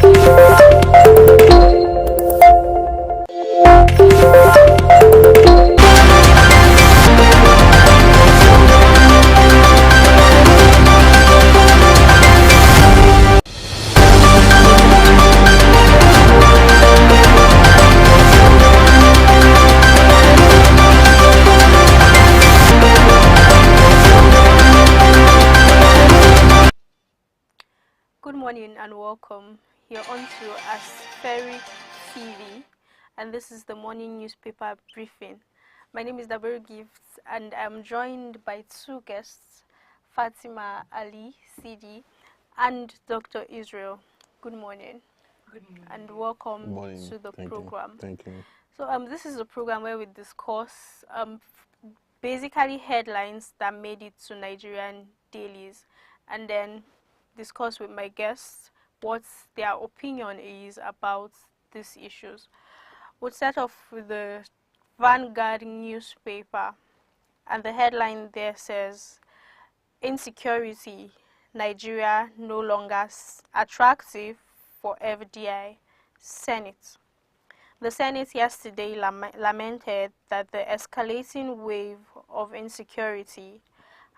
Good morning and welcome. You're on to Aspheric TV, and this is the morning newspaper briefing. My name is Badagry Deep, and I'm joined by two guests, Fatima Ali, CD, and Dr. Israel. Good morning. Good morning. And welcome to the program. Thank you. So this is a program where we discuss basically headlines that made it to Nigerian dailies, and then discuss with my guests what their opinion is about these issues. We'll start off with the Vanguard newspaper, and the headline there says, "Insecurity, Nigeria no longer attractive for FDI, Senate." The Senate yesterday lamented that the escalating wave of insecurity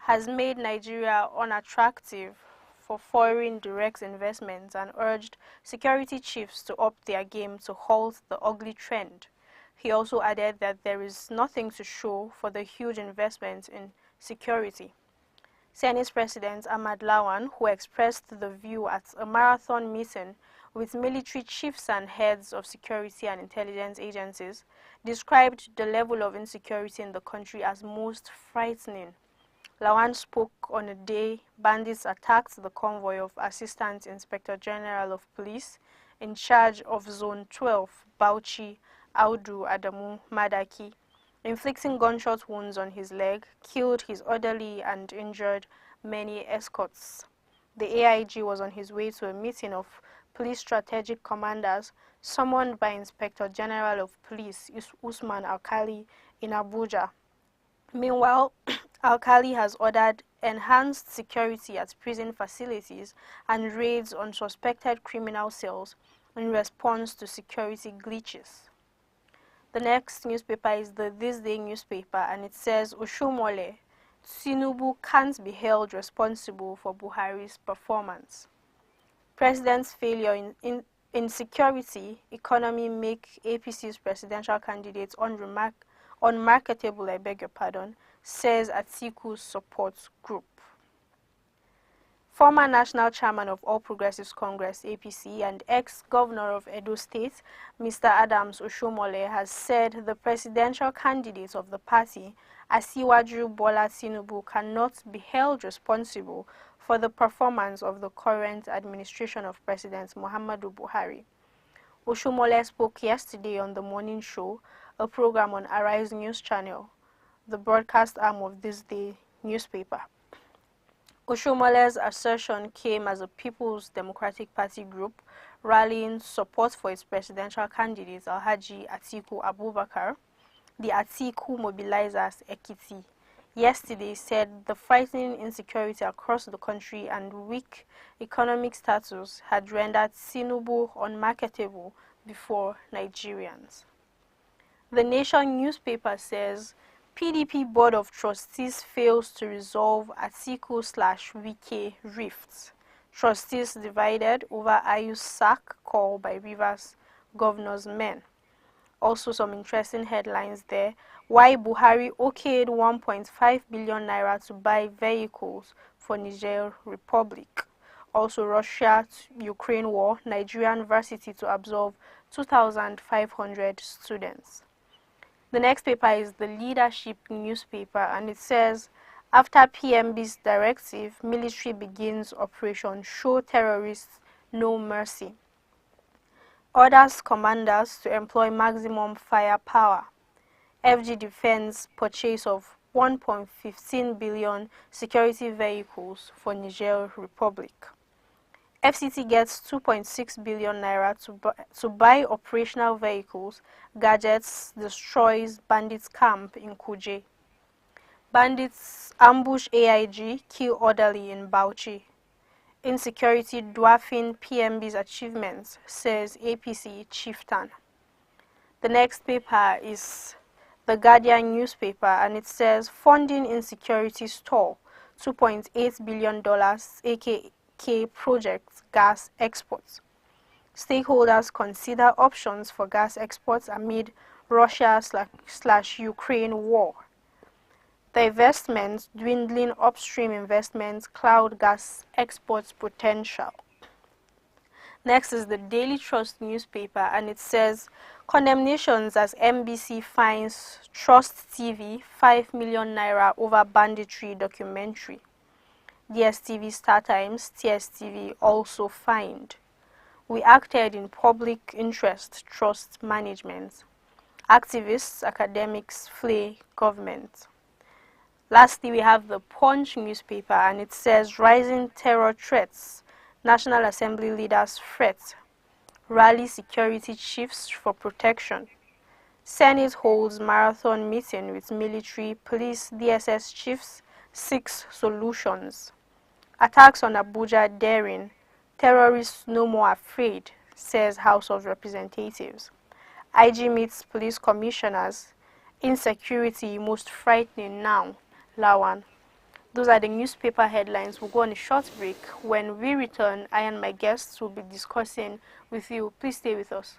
has made Nigeria unattractive for foreign direct investments and urged security chiefs to up their game to halt the ugly trend. He also added that there is nothing to show for the huge investment in security. Senate President Ahmad Lawan, who expressed the view at a marathon meeting with military chiefs and heads of security and intelligence agencies, described the level of insecurity in the country as most frightening. Lawan spoke on a day bandits attacked the convoy of Assistant Inspector General of Police in charge of Zone 12, Bauchi, Audu Adamu Madaki, inflicting gunshot wounds on his leg, killed his orderly and injured many escorts. The AIG was on his way to a meeting of police strategic commanders summoned by Inspector General of Police Usman Alkali in Abuja. Meanwhile, Alkali has ordered enhanced security at prison facilities and raids on suspected criminal cells in response to security glitches. The next newspaper is the This Day newspaper, and it says, "Oshomole, Tinubu can't be held responsible for Buhari's performance." President's failure in security economy make APC's presidential candidate unmarketable, I beg your pardon, says Atiku's support group. Former National Chairman of All Progressives Congress, APC, and ex-governor of Edo State, Mr. Adams Oshomole, has said the presidential candidate of the party, Asiwaju Bola Tinubu, cannot be held responsible for the performance of the current administration of President Muhammadu Buhari. Oshomole spoke yesterday on The Morning Show, a program on Arise News Channel, the broadcast arm of This Day newspaper. Oshomole's assertion came as a People's Democratic Party group rallying support for its presidential candidate Alhaji Atiku Abubakar, the Atiku Mobilizers Ekiti, yesterday said the frightening insecurity across the country and weak economic status had rendered Tinubu unmarketable before Nigerians. The Nation newspaper says, PDP Board of Trustees fails to resolve Atiku/Wike rifts. Trustees divided over Ayu's sack call by Rivers governor's men. Also some interesting headlines there. Why Buhari okayed 1.5 billion naira to buy vehicles for Niger Republic. Also Russia-Ukraine war, Nigerian varsity to absorb 2,500 students. The next paper is the Leadership newspaper, and it says, after PMB's directive, military begins Operation Show Terrorists No Mercy. Orders commanders to employ maximum firepower. FG defends purchase of 1.15 billion security vehicles for Niger Republic. FCT gets 2.6 billion naira to buy operational vehicles, gadgets, destroys bandits camp in Kuje. Bandits ambush AIG, kill orderly in Bauchi. Insecurity dwarfing PMB's achievements, says APC chieftain. The next paper is the Guardian newspaper, and it says funding insecurity stall, $2.8 billion AKK projects gas exports. Stakeholders consider options for gas exports amid Russia/Ukraine war. Divestments, dwindling upstream investments, cloud gas exports potential. Next is the Daily Trust newspaper, and it says condemnations as MBC fines Trust TV 5 million naira over banditry documentary. DSTV StarTimes, TSTV also fined. We acted in public interest, trust management. Activists, academics flay government. Lastly, we have the Punch newspaper, and it says rising terror threats. National Assembly leaders fret. Rally security chiefs for protection. Senate holds marathon meeting with military, police, DSS chiefs, seeks solutions. Attacks on Abuja daring. Terrorists no more afraid, says House of Representatives. IG meets police commissioners. Insecurity most frightening now. Lawan. Those are the newspaper headlines. We'll go on a short break. When we return, I and my guests will be discussing with you. Please stay with us.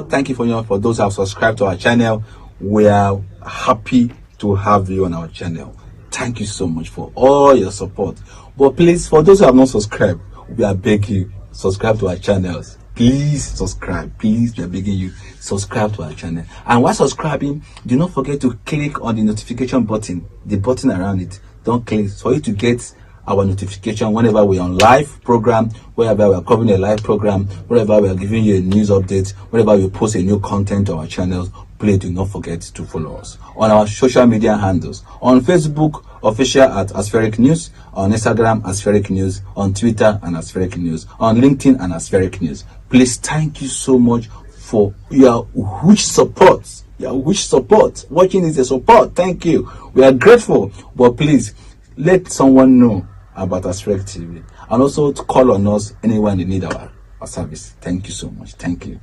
Thank you for those who have subscribed to our channel. We are happy to have you on our channel. Thank you so much for all your support. But please, for those who have not subscribed, we are begging you, subscribe to our channels. Please subscribe. Please, we are begging you, subscribe to our channel. And while subscribing, do not forget to click on the notification button, the button around it. Don't click for you to get our notification whenever we're on live program, wherever we're covering a live program, wherever we're giving you a news update, whenever we post a new content to our channels. Please do not forget to follow us on our social media handles. On Facebook, official at Aspheric News. On Instagram, Aspheric News. On Twitter, and Aspheric News. On LinkedIn, and Aspheric News. Please, thank you so much for your huge support. Your huge support. Watching is a support. Thank you. We are grateful. But please, let someone know about Aspheric TV. And also to call on us anyone in need our service. Thank you so much. Thank you.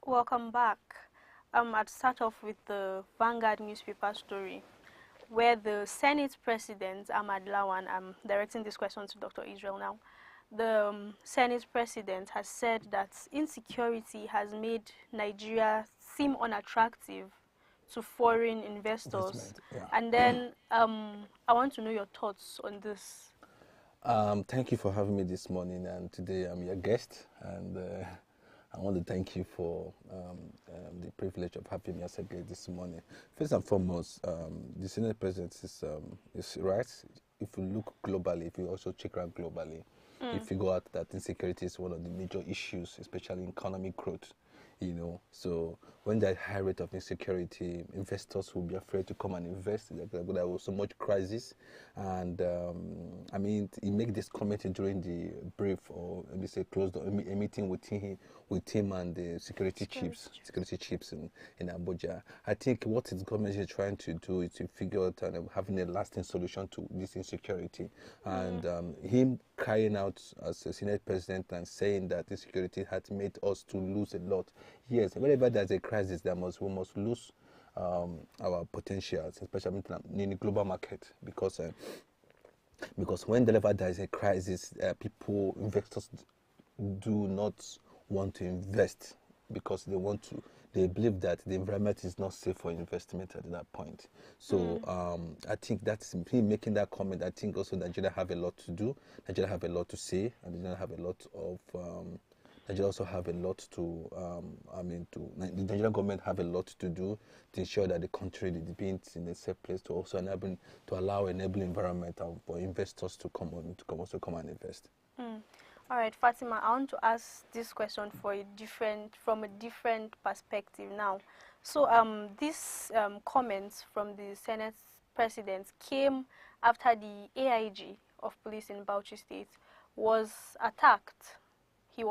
Welcome back. I'd start off with the Vanguard newspaper story, where the Senate President, Ahmad Lawan, I'm directing this question to Dr. Israel now. The Senate President has said that insecurity has made Nigeria seem unattractive to foreign investors. Yeah. And then I want to know your thoughts on this. Thank you for having me this morning, and today I'm your guest, and I want to thank you for the privilege of having me as a guest this morning. First and foremost, the Senate President is right. If you look globally, if you also check out globally, you figure out that insecurity is one of the major issues, especially in economic growth. You know, so when there's high rate of insecurity, investors will be afraid to come and invest. There was so much crisis, and I mean, he made this comment during the brief, or let me say, closed a meeting with him and the security chiefs in Abuja. I think what his government is trying to do is to figure out and having a lasting solution to this insecurity, and him crying out as a Senate President and saying that insecurity has made us to lose a lot. Yes, whenever there's a crisis, we must lose our potentials, especially in the global market, because whenever there is a crisis, investors do not want to invest because they believe that the environment is not safe for investment at that point. So I think that's him making that comment. I think also Nigeria have a lot to do. Nigeria have a lot to say, and Nigeria have a lot of. Nigeria also have a lot to. The Nigerian government have a lot to do to ensure that the country is being in a safe place to also allow enable environment for investors to come and invest. All right, Fatima, I want to ask this question from a different perspective now. So these comments from the Senate President came after the AIG of police in Bauchi State was attacked. We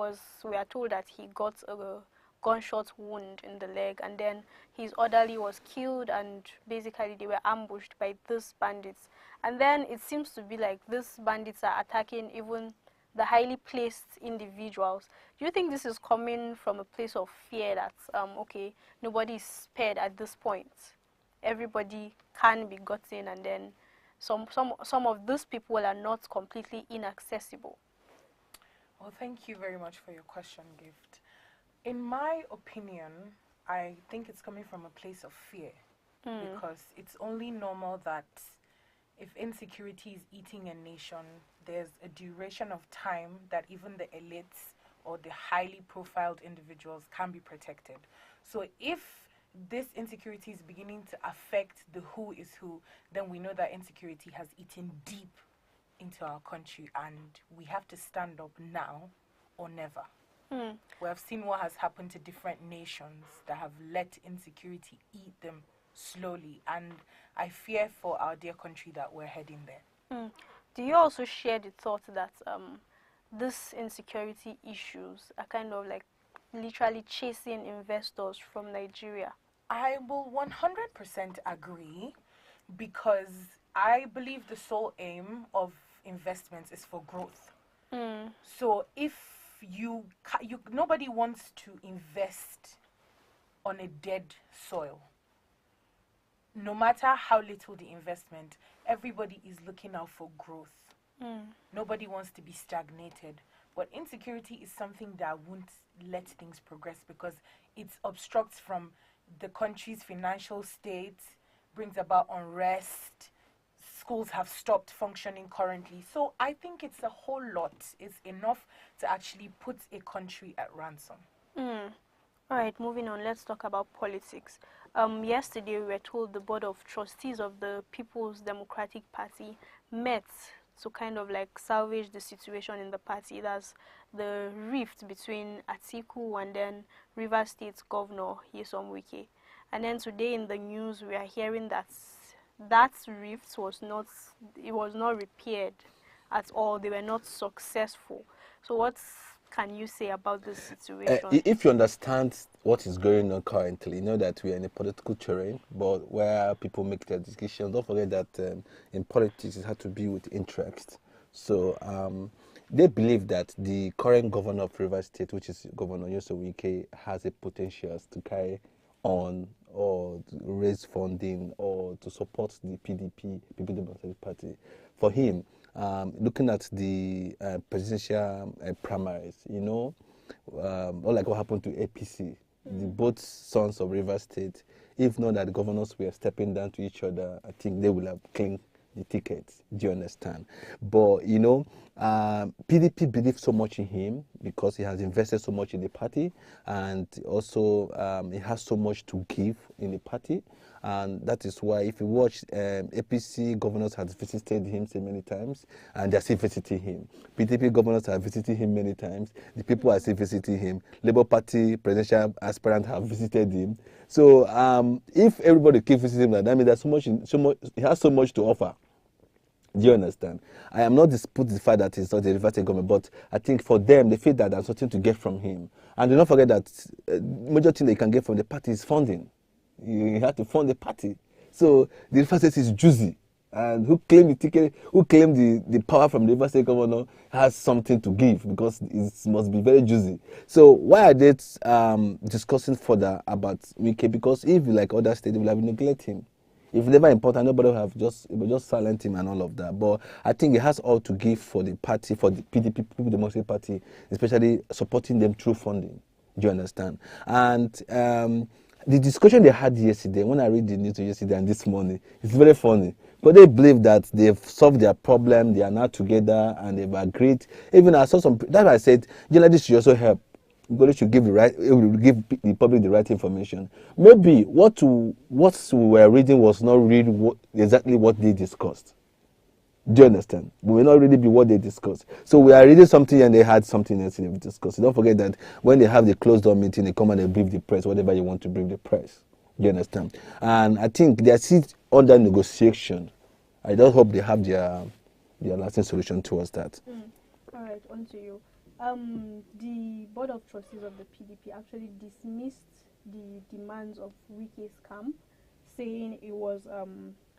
are told that he got a gunshot wound in the leg, and then his orderly was killed, and basically they were ambushed by these bandits. And then it seems to be like these bandits are attacking even the highly placed individuals. Do you think this is coming from a place of fear that, okay, nobody is spared at this point? Everybody can be gotten, and then some of these people are not completely inaccessible. Well, thank you very much for your question, Gift. In my opinion, I think it's coming from a place of fear, because it's only normal that if insecurity is eating a nation, there's a duration of time that even the elites or the highly profiled individuals can be protected. So if this insecurity is beginning to affect the who is who, then we know that insecurity has eaten deep into our country, and we have to stand up now or never. We have seen what has happened to different nations that have let insecurity eat them slowly, and I fear for our dear country that we're heading there. Do you also share the thought that these insecurity issues are kind of like literally chasing investors from Nigeria? I will 100% agree, because I believe the sole aim of investments is for growth. So if nobody wants to invest on a dead soil. No matter how little the investment, everybody is looking out for growth. Nobody wants to be stagnated. But insecurity is something that won't let things progress, because it obstructs from the country's financial state, brings about unrest. Schools have stopped functioning currently. So I think it's a whole lot. It's enough to actually put a country at ransom. All right, moving on, let's talk about politics. Yesterday, we were told the Board of Trustees of the People's Democratic Party met to kind of like salvage the situation in the party. That's the rift between Atiku and then Rivers State Governor Nyesom Wike. And then today in the news, we are hearing that that rift was not repaired at all. They were not successful. So what can you say about this situation? If you understand what is going on currently, you know that we are in a political terrain, but where people make their decisions. Don't forget that in politics it has to be with interest. So they believe that the current governor of Rivers State, which is Governor Nyesom Wike, has a potential to carry on or to raise funding or to support the PDP, People Democratic Party. For him, looking at the presidential primaries, you know, or like what happened to APC, the both sons of Rivers State, if not that the governors were stepping down to each other, I think they will have claimed the tickets. Do you understand? But, you know, PDP believes so much in him because he has invested so much in the party, and also he has so much to give in the party. And that is why, if you watch, APC governors have visited him so many times, and they're still visiting him. PDP governors have visited him many times. The people are still visiting him. Labour Party presidential aspirants have visited him. So if everybody keeps visiting him, that means there's he has so much to offer. Do you understand? I am not disputing the fact that he's not a Rivers State government, but I think for them, they feel that there's something to get from him. And do not forget that major thing they can get from the party is funding. You have to fund the party. So the Rivers State is juicy. And who claim the ticket, who claim the power from the Rivers State governor has something to give, because it must be very juicy. So why are they discussing further about Wike? Because if, like other states, they will have neglected him. If never important, nobody will have just silent him and all of that. But I think it has all to give for the party, for the PDP, People Democratic Party, especially supporting them through funding. Do you understand? And the discussion they had yesterday, when I read the news yesterday and this morning, it's very funny. But they believe that they've solved their problem, they are now together, and they've agreed. Even I saw some, that's why I said, journalists should also help. Because should give give the public the right information. Maybe what we were reading was not really exactly what they discussed. Do you understand? We may not really be what they discussed. So we are reading something and they had something else they've discussed. So don't forget that when they have the closed door meeting, they come and they brief the press, whatever you want to brief the press. Do you understand? And I think they are still under negotiation. I don't hope they have their lasting solution towards that. All right, on to you. The Board of Trustees of the PDP actually dismissed the demands of Wike's camp, saying it was,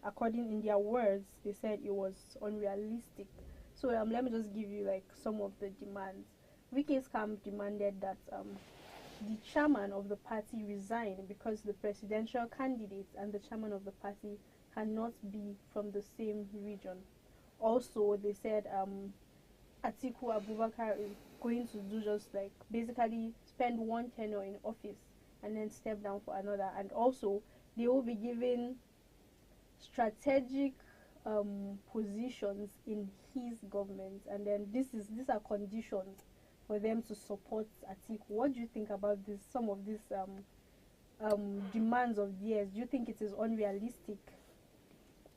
according in their words, they said it was unrealistic. So let me just give you like some of the demands. Wike's camp demanded that the chairman of the party resign because the presidential candidate and the chairman of the party cannot be from the same region. Also, they said Atiku Abubakar is going to do just like basically spend one tenure in office and then step down for another. And also, they will be given strategic positions in his government. And then these are conditions for them to support Atiku. What do you think about this? Some of these demands of theirs. Do you think it is unrealistic?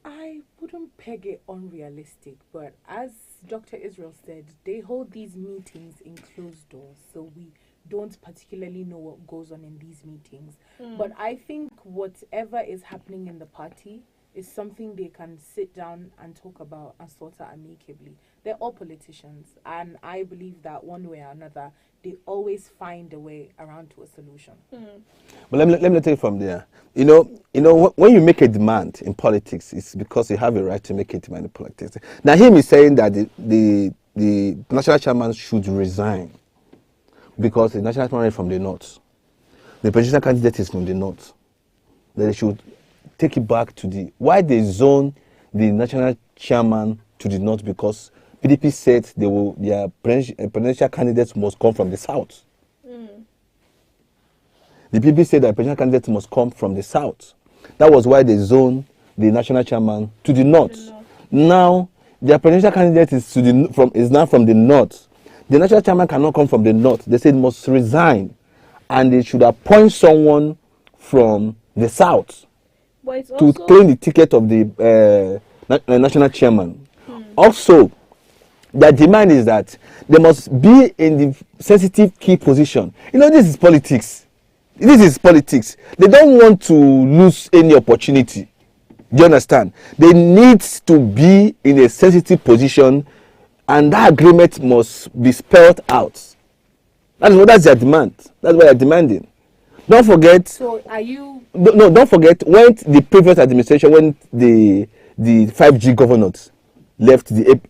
I wouldn't peg it unrealistic, but as Dr. Israel said, they hold these meetings in closed doors, so we don't particularly know what goes on in these meetings. But I think whatever is happening in the party is something they can sit down and talk about and sort out amicably. They're all politicians, and I believe that one way or another, they always find a way around to a solution. But let me take it from there. You know, when you make a demand in politics, it's because you have a right to make a demand in politics. Now, him is saying that the national chairman should resign because the national chairman is from the north. The presidential candidate is from the north. That they should take it back to why they zone the national chairman to the north, because PDP said their presidential candidates must come from the south. The PDP said that presidential candidates must come from the south. That was why they zoned the national chairman to the north. Now, their presidential candidate is now from the north. The national chairman cannot come from the north. They said must resign, and they should appoint someone from the south to claim the ticket of the national chairman. Also, their demand is that they must be in the sensitive key position. You know, this is politics. This is politics. They don't want to lose any opportunity. Do you understand? They need to be in a sensitive position, and that agreement must be spelled out. That's their demand. That's what they're demanding. Don't forget. So are you? No, don't forget when the previous administration, when the 5G governors left the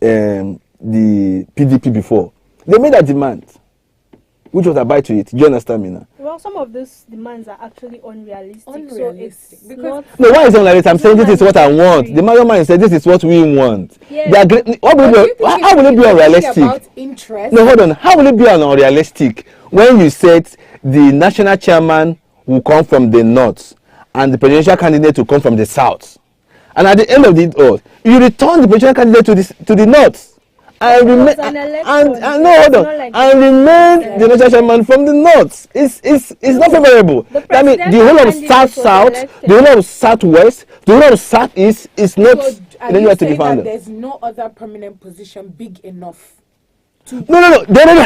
PDP before, they made a demand, which was abide to it. Do you understand me now? Well, some of these demands are actually unrealistic. So it's because no, why is it unrealistic? I'm saying this is what I want. The man said this is what we want. Yeah. How will it be unrealistic? About interest? No, hold on. How will it be unrealistic when you said the national chairman will come from the north and the presidential candidate will come from the south, and at the end of it all, you return the presidential candidate to the north? And remain the national chairman from the north. It's not favorable. I mean, the whole of south, the whole of southwest, the whole of southeast is not anywhere to be found. There's no other permanent position big enough. No. They already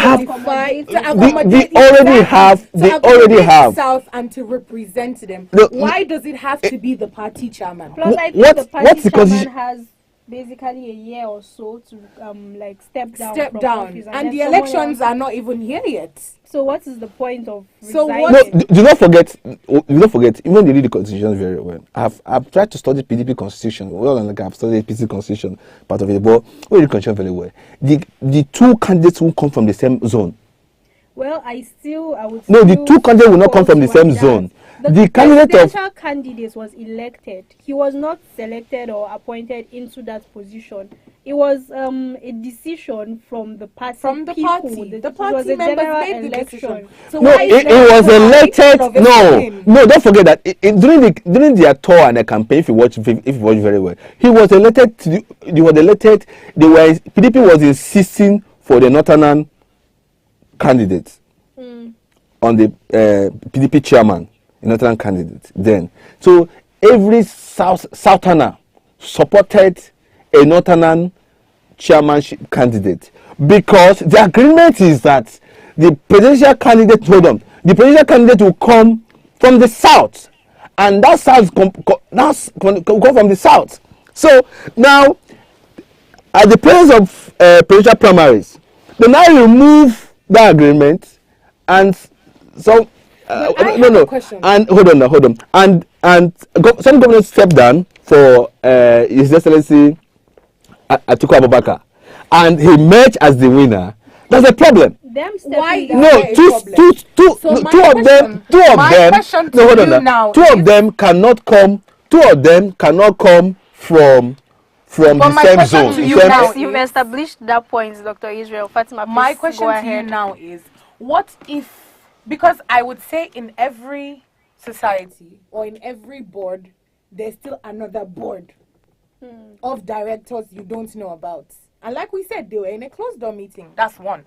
have. They already have South and to represent them. Why does it have to be the party chairman? Plus, I think the party chairman has basically a year or so to step down office, and the elections are not even here yet. So what is the point of resigning? No, do not forget, even they read the constitution very well. I've tried to study PDP constitution. I've studied PDP constitution, part of it, but we read the constitution very well. The two candidates will come from the same zone. Well, the two candidates will not come from the same zone. The presidential candidate was elected. He was not selected or appointed into that position. It was a decision from the party. The party members made the decision. So it was elected. No, don't forget that during their tour and the campaign, if you watch very well, he was elected. PDP was insisting for the northern candidate on the PDP chairman. Northern candidate then. So every southerner supported a northern chairmanship candidate because the agreement is that the presidential candidate will come from the south, and that south come from the south. So now, at the place of presidential primaries, they now remove that agreement, and so and hold on, some governors stepped down for His Excellency Atiku Abubakar, and he emerged as the winner. That's a problem. Why? No, two of them. No, hold on now. Two of them cannot come from the same zone. You've established that point, Dr. Israel. Fatima, please my question go to ahead. you now is, what if, because I would say in every society or in every board, there's still another board of directors you don't know about. And like we said, they were in a closed door meeting. That's one.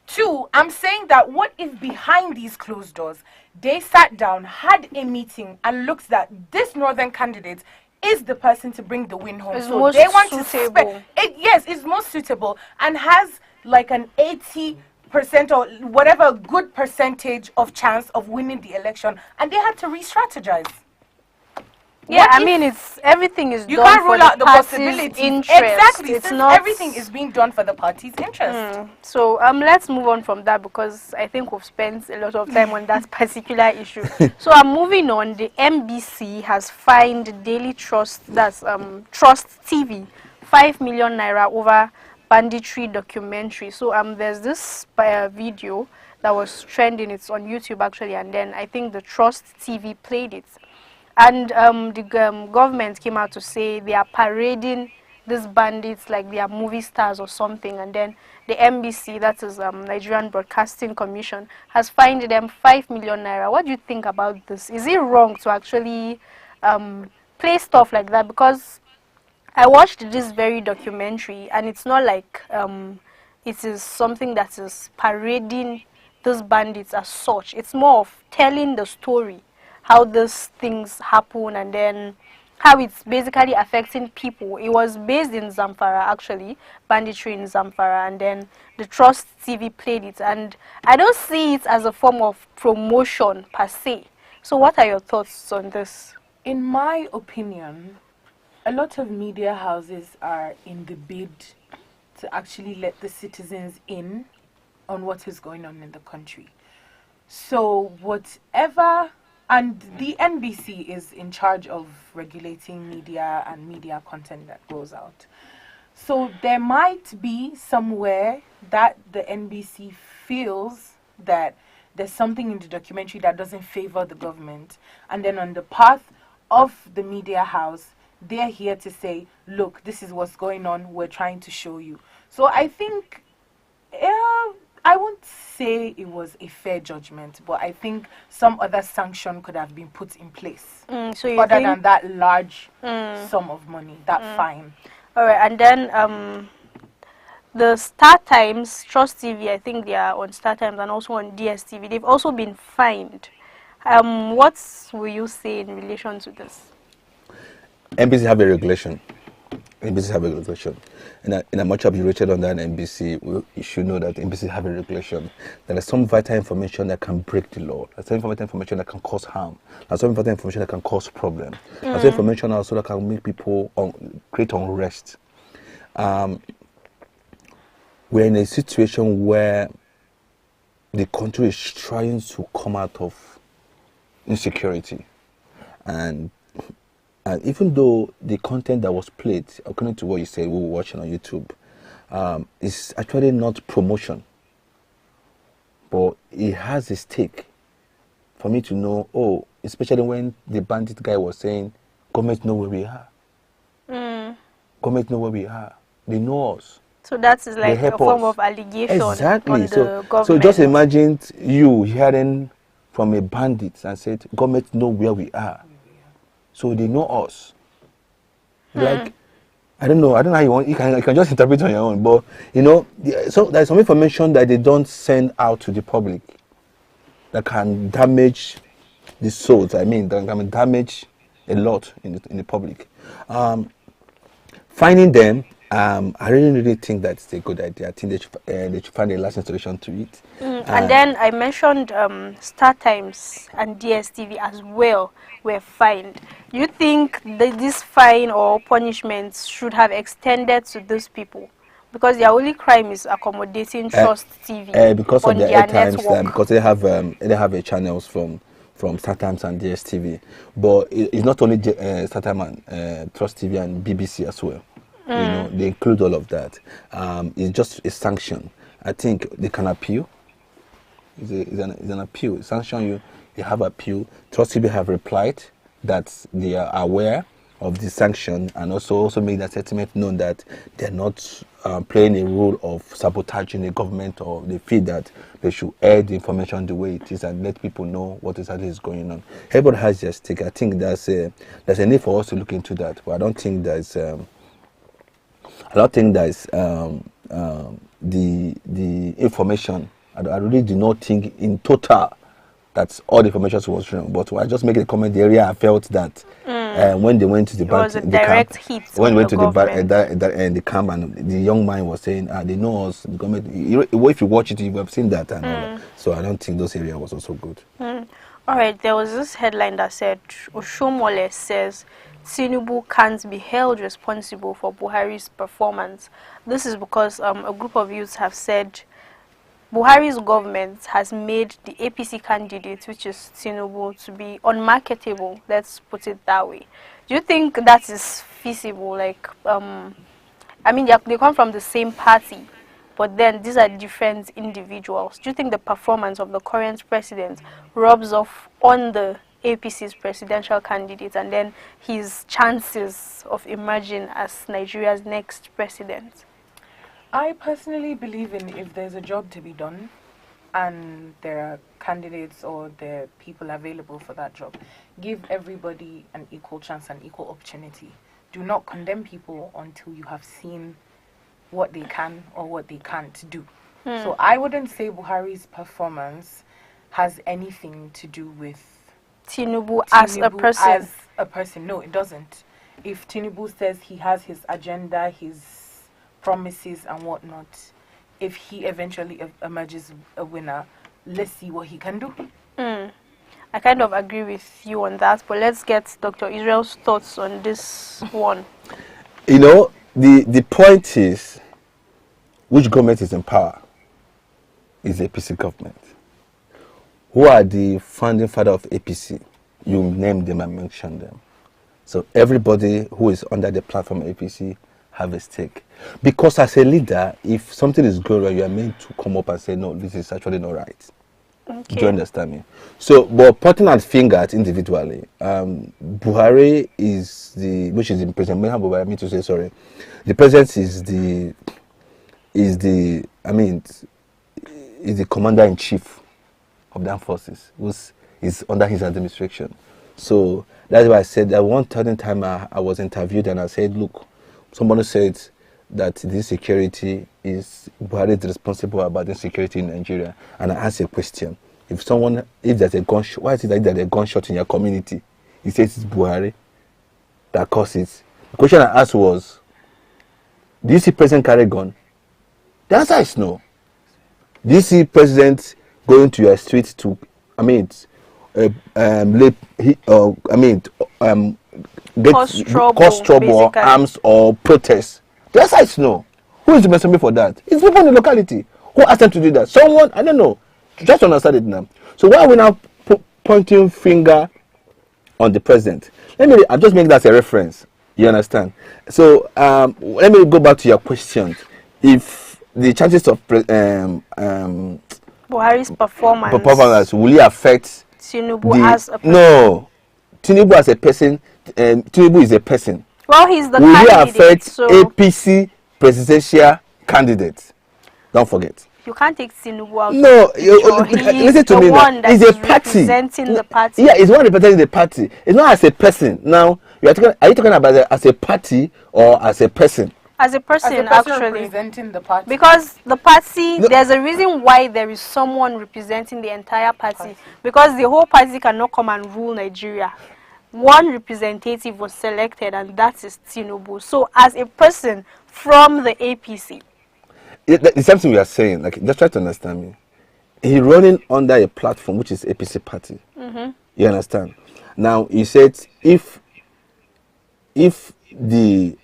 Two, I'm saying that what if behind these closed doors, they sat down, had a meeting, and looked at this northern candidate is the person to bring the win home. It's so most they want suitable. Yes, it's most suitable and has like an 80% or whatever good percentage of chance of winning the election, and they had to re-strategize. Yeah, I mean, it's everything is You done can't for rule the out the party's possibility. interest. Exactly, It's since not everything is being done for the party's interest. So let's move on from that, because I think we've spent a lot of time on that particular issue. So I'm moving on. The MBC has fined Daily Trust, that's Trust TV, 5 million naira over banditry documentary. So there's this video that was trending. It's on YouTube actually, and then I think the Trust TV played it. And the government came out to say they are parading these bandits like they are movie stars or something. And then the MBC, that is Nigerian Broadcasting Commission, has fined them 5 million naira. What do you think about this? Is it wrong to actually play stuff like that? Because I watched this very documentary, and it's not like it is something that is parading these bandits as such. It's more of telling the story, how these things happen, and then how it's basically affecting people. It was based in Zamfara, actually, banditry in Zamfara, and then the Trust TV played it. And I don't see it as a form of promotion per se. So what are your thoughts on this? In my opinion, a lot of media houses are in the bid to actually let the citizens in on what is going on in the country. So whatever... And the NBC is in charge of regulating media and media content that goes out. So there might be somewhere that the NBC feels that there's something in the documentary that doesn't favor the government. And then on the path of the media house, they're here to say, look, this is what's going on. We're trying to show you. So I think... I won't say it was a fair judgment, but I think some other sanction could have been put in place. So you other think than that large sum of money, that fine. All right, and then the Star Times, Trust TV, I think they are on Star Times and also on DSTV. They've also been fined. What will you say in relation to this? NBC have a regulation. NBC have a regulation. In a much updated on that NBC, you should know that NBC have a regulation. There is some vital information that can break the law. There's some vital information that can cause harm. There's some vital information that can cause problems. There's some information also that can make people create unrest. We're in a situation where the country is trying to come out of insecurity, and even though the content that was played, according to what you said, we were watching on YouTube, is actually not promotion, but it has a stake for me to know, especially when the bandit guy was saying, government know where we are. Government know where we are. They know us. So that is like a form of allegation exactly. on the government. So just imagine you hearing from a bandit and said, government know where we are. So they know us. Like, I don't know how you want. You can just interpret on your own. But so there's some information that they don't send out to the public that can damage the souls. I mean, that can damage a lot in the public. Finding them, I really think that's a good idea. I think they should find a lasting solution to it. And then I mentioned Star Times and DSTV as well were fined. You think that this fine or punishments should have extended to those people? Because their only crime is accommodating Trust TV because on of their times, network. because they have a channels from Star Times and DSTV, but it's not only Star Times and Trust TV and BBC as well. You know, they include all of that. It's just a sanction. I think they can appeal. It's an appeal. Sanction you. They have appeal. Trust TV have replied that they are aware of the sanction and also make that sentiment known that they're not playing a role of sabotaging the government, or they feel that they should air the information the way it is and let people know what exactly is going on. Everybody has their stake. I think there's a need for us to look into that, but I don't think there's the information. I really do not think in total that all the information was wrong. But I just make a comment. The area I felt that when they went to the camp, when they went to the camp, and the young man was saying, they know us, the government. If you watch it, you have seen that. And all that. So I don't think those areas was also good. All right, there was this headline that said, Oshomole says, Tinubu can't be held responsible for Buhari's performance. This is because a group of youths have said Buhari's government has made the APC candidate, which is Tinubu, to be unmarketable. Let's put it that way. Do you think that is feasible? Like, I mean, they come from the same party, but then these are different individuals. Do you think the performance of the current president rubs off on the APC's presidential candidate and then his chances of emerging as Nigeria's next president? I personally believe in, if there's a job to be done and there are candidates or there are people available for that job, give everybody an equal chance and equal opportunity. Do not condemn people until you have seen what they can or what they can't do. So I wouldn't say Buhari's performance has anything to do with Tinubu as a person. No, it doesn't. If Tinubu says he has his agenda, his promises and whatnot, if he eventually emerges a winner, let's see what he can do. I kind of agree with you on that, but let's get Dr. Israel's thoughts on this one. You know, the point is, which government is in power? Is the APC government. Who are the founding father of APC? You name them and mention them. So everybody who is under the platform APC have a stake. Because as a leader, if something is going wrong, you are meant to come up and say, no, this is actually not right. Okay. Do you understand me? So, but pointing at fingers individually, Buhari is which is the president, I mean to say, sorry, the president is the commander-in-chief of the armed forces, who is under his administration. So that's why I said that one time I was interviewed and I said, look, somebody said that this security is Buhari is responsible about the security in Nigeria. And I asked a question. If there's a gunshot, why is it that there's a gunshot in your community? He says it's Buhari that caused it. The question I asked was, do you see president carry a gun? The answer is no. Do you see president going to your street to, cause trouble, arms, or protests? The answer is no. Who is responsible for that? It's people in the locality. Who asked them to do that? Someone, I don't know. Just understand it now. So why are we now pointing finger on the president? I'll just make that a reference. You understand? So let me go back to your question. If the chances of Buhari's performance will it affect Tinubu as a person? No. Tinubu as a person, Tinubu is a person. Well, he's the will candidate. Will it affect so APC presidential candidate? Don't forget. You can't take Tinubu out. No, listen to me now. He's a party. Representing the party. Yeah, he's one representing the party. It's not as a person. Now, are you talking about it as a party or as a person? As a person, actually. Representing the party. Because the party, there's a reason why there is someone representing the entire party. Because the whole party cannot come and rule Nigeria. One representative was selected, and that is Tinubu. So, as a person from the APC. It's something we are saying. Like, just try to understand me. He's running under a platform which is APC party. You understand? Now he said if the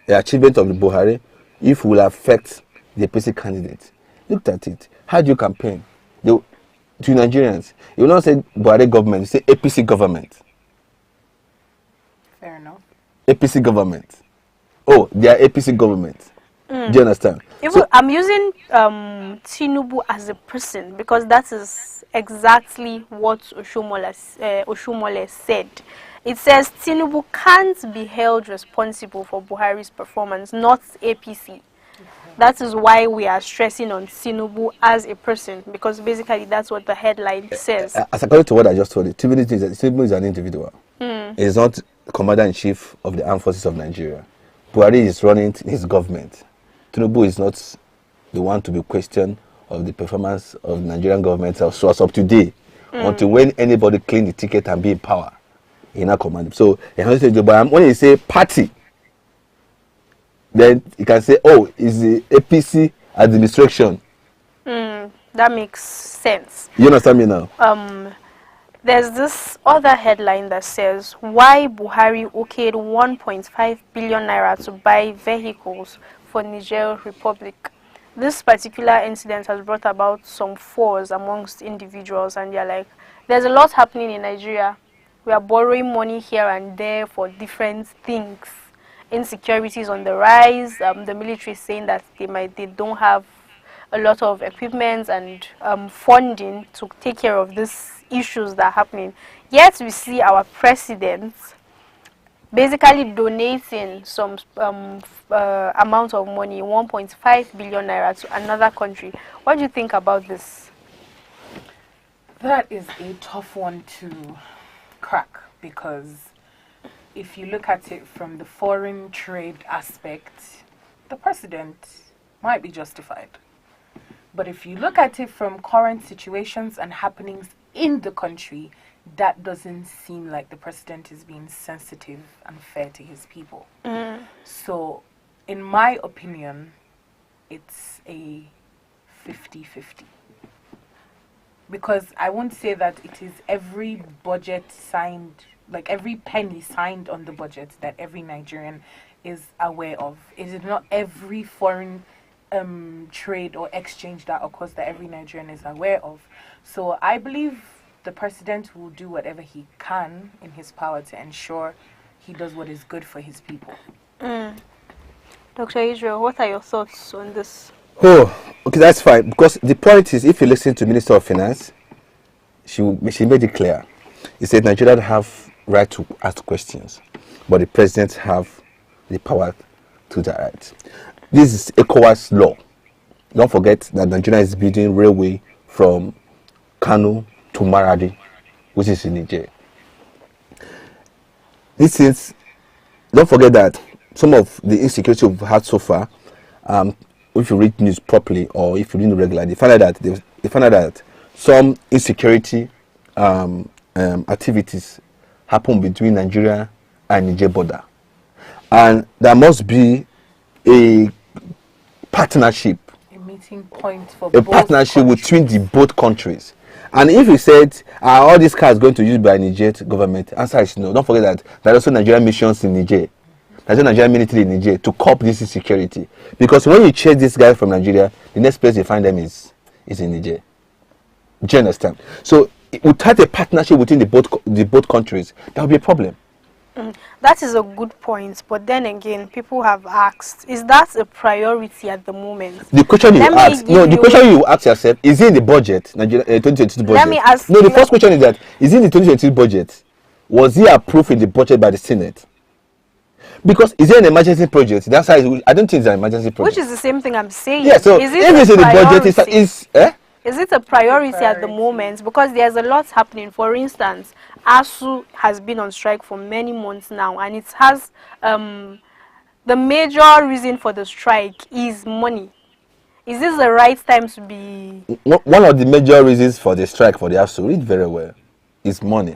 achievement of the Buhari, if will affect the APC candidate, look at it. How do you campaign? To Nigerians, you will not say Buhari government, you say APC government. Fair enough. APC government. Oh, they are APC government. Do you understand? I'm using Tinubu as a person because that is exactly what Oshomole said. It says Tinubu can't be held responsible for Buhari's performance, not APC. That is why we are stressing on Tinubu as a person, because basically that's what the headline says. As according to what I just told you, Tinubu is an individual. He is not commander-in-chief of the armed forces of Nigeria. Buhari is running his government. Tinubu is not the one to be questioned of the performance of the Nigerian government as of today, until when anybody claim the ticket and be in power. He not command. So when you say party, then you can say, oh, it's the APC administration. That makes sense. You understand me now? There's this other headline that says why Buhari okayed 1.5 billion naira to buy vehicles for Niger Republic. This particular incident has brought about some fours amongst individuals, and they're like, there's a lot happening in Nigeria. We are borrowing money here and there for different things. Insecurity is on the rise. The military is saying that they don't have a lot of equipment and funding to take care of these issues that are happening. Yet we see our president basically donating some amount of money, 1.5 billion naira, to another country. What do you think about this? That is a tough one to crack, because if you look at it from the foreign trade aspect, the president might be justified. But if you look at it from current situations and happenings in the country, that doesn't seem like the president is being sensitive and fair to his people. So, in my opinion, it's a 50-50. Because I won't say that it is every budget signed, like every penny signed on the budget that every Nigerian is aware of. It is not every foreign trade or exchange that occurs that every Nigerian is aware of. So I believe the president will do whatever he can in his power to ensure he does what is good for his people. Dr. Israel, what are your thoughts on this? Oh, okay, that's fine. Because the point is, if you listen to Minister of Finance, she made it clear. He said Nigeria have right to ask questions, but the president have the power to direct. This is ECOWAS law. Don't forget that Nigeria is building railway from Kano to Maradi, which is in Niger. This is, don't forget that some of the insecurity we've had so far, if you read news properly or if you read regularly, they find out that some insecurity activities happen between Nigeria and Niger border, and there must be a partnership, A meeting point for a both partnership countries. between the both countries. And if you said, are all these cars going to be used by Niger government? Answer is no. Don't forget that there are also Nigerian missions in Niger. There's a Nigerian military in Niger to cope this insecurity. Because when you chase these guys from Nigeria, the next place you find them is in Niger. Do you understand? So without a partnership between the both countries, there will be a problem. That is a good point, but then again, people have asked, is that a priority at the moment? The question you Let me ask, give the you- question you ask yourself, is it in the budget, Nigeria 2022 budget? Let me ask No, the you- first question is that, is it in the 2022 budget? Was it approved in the budget by the Senate? Because is it an emergency project? That's how I don't think it's an emergency project. Which is the same thing I'm saying. Yeah, so is if it it's a in the budget, priority? Is it a priority at the priority. moment? Because there's a lot happening. For instance, ASU has been on strike for many months now, and it has the major reason for the strike is money. Is this the right time to be? One of the major reasons for the strike for the ASU, read very well, is money.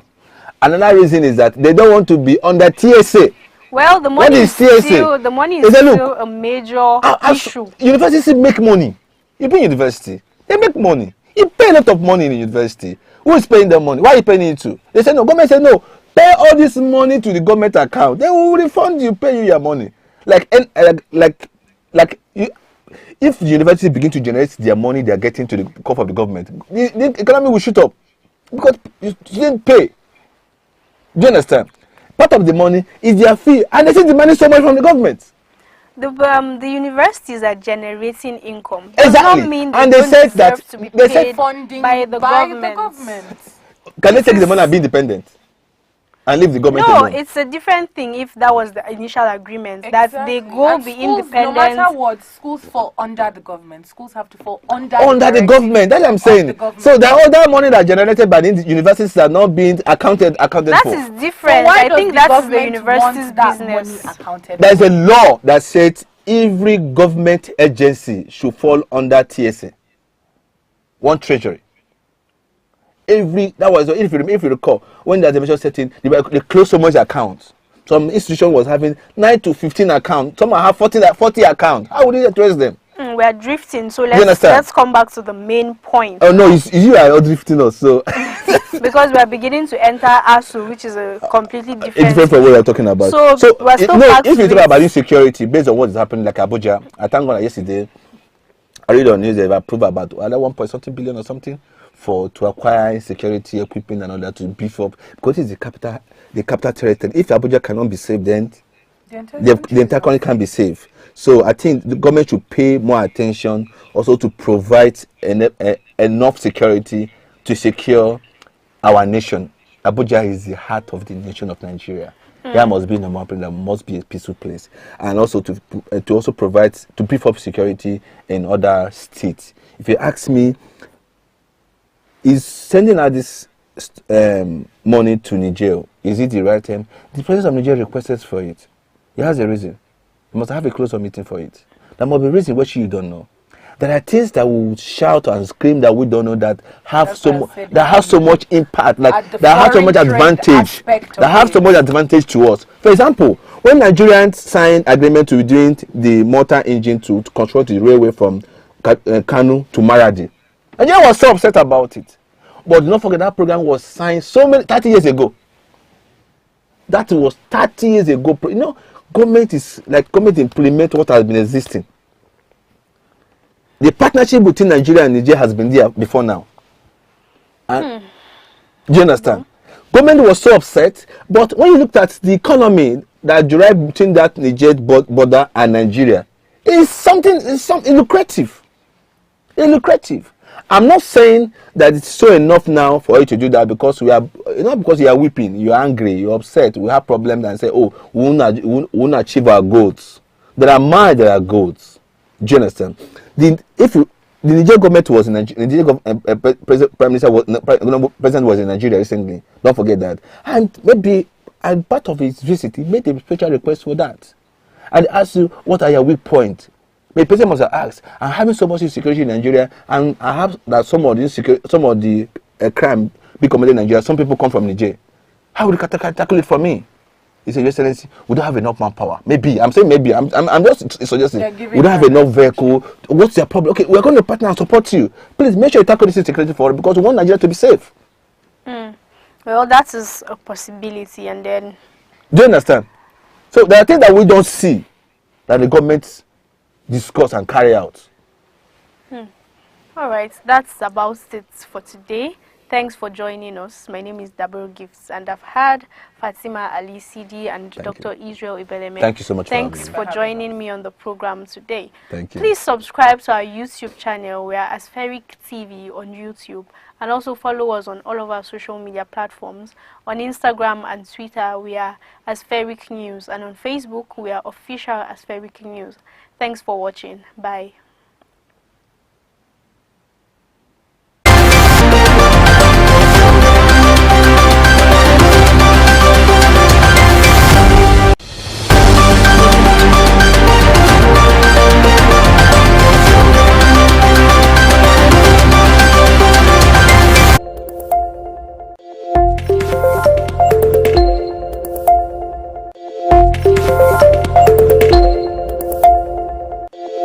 Another reason is that they don't want to be under TSA. Well, the money is still a major issue. Universities make money. You pay university, they make money. You pay a lot of money in university. Who is paying the money? Why are you paying it to? They say no. Government say no. Pay all this money to the government account. They will refund you, pay you your money. If the university begin to generate their money they are getting to the coffers of the government, the economy will shoot up because you didn't pay. Do you understand? Part of the money is their fee, and they take the money so much from the government. The universities are generating income. Exactly. Does not mean and they said that they said funding by the government. Can they take the money and be independent and leave the government alone? No, it's a different thing. If that was the initial agreement, that they go and be schools, independent. No matter what, schools fall under the government. Schools have to fall under the government. That's what I'm saying. So the other money that generated by the universities are not being accounted for. That is different. So I think that's the university's business. There's a law that says every government agency should fall under TSA. One treasury. That was if you recall when the administration setting they closed so much accounts. Some institution was having 9 to 15 accounts. Some have 40 accounts. How would you address them? We are drifting, so let's come back to the main point. Oh no, you are all drifting us. So because we are beginning to enter ASU, which is a completely different. It's different from what we're talking about. So we're still if you talk about insecurity based on what is happening, like Abuja, I thank God yesterday I read on news they've approved about another 1.something billion or something to acquire security equipment and all that to beef up because it's the capital territory. If Abuja cannot be saved, then the entire country can be saved. So I think the government should pay more attention also to provide enough security to secure our nation. Abuja is the heart of the nation of Nigeria. There must be no more place. There must be a peaceful place, and also to also provide to beef up security in other states. If you ask me, is sending out this money to Niger, is it the right time? The president of Niger requested for it. He has a reason. He must have a close-up meeting for it. There must be a reason which you don't know. There are things that we will shout and scream that we don't know that have so much impact, like that have so much advantage, to us. For example, when Nigerians signed agreement to doing the motor engine to construct the railway from Kano to Maradi, Nigeria was so upset about it. But do not forget that program was signed 30 years ago. That was 30 years ago. You know, government implement what has been existing. The partnership between Nigeria and Niger has been there before now. And do you understand? Government was so upset, but when you looked at the economy that derived between that Niger border and Nigeria, it's lucrative. It's lucrative. I'm not saying that it's so enough now for you to do that because not because you are weeping, you are angry, you're upset, we have problems and say, oh, we won't achieve our goals. There are goals. Do you understand? The Niger government was in Nigeria. President was in Nigeria recently. Don't forget that. And maybe as part of his visit, he made a special request for that. And asked you, what are your weak points? The president must have asked, I'm having so much insecurity in Nigeria, and I have that some of the crime be committed in Nigeria. Some people come from Niger. How would you tackle it for me? He said, Your Excellency, we don't have enough manpower. Maybe. I'm saying maybe. I'm just suggesting. We don't have enough vehicle. What's your problem? Okay, we're going to partner and support you. Please make sure you tackle this insecurity for us because we want Nigeria to be safe. Well, that is a possibility. And then... Do you understand? So there are things that we don't see that the government discuss and carry out. All right. That's about it for today. Thanks for joining us. My name is Badagry Gifts, and I've had Fatima Ali Sidi and Dr. Israel Ibeleme. Thank you so much. Thanks for joining me on the program today. Thank you. Please subscribe to our YouTube channel. We are Aspheric TV on YouTube, and also follow us on all of our social media platforms. On Instagram and Twitter, we are Aspheric News, and on Facebook, we are Official Aspheric News. Thanks for watching. Bye.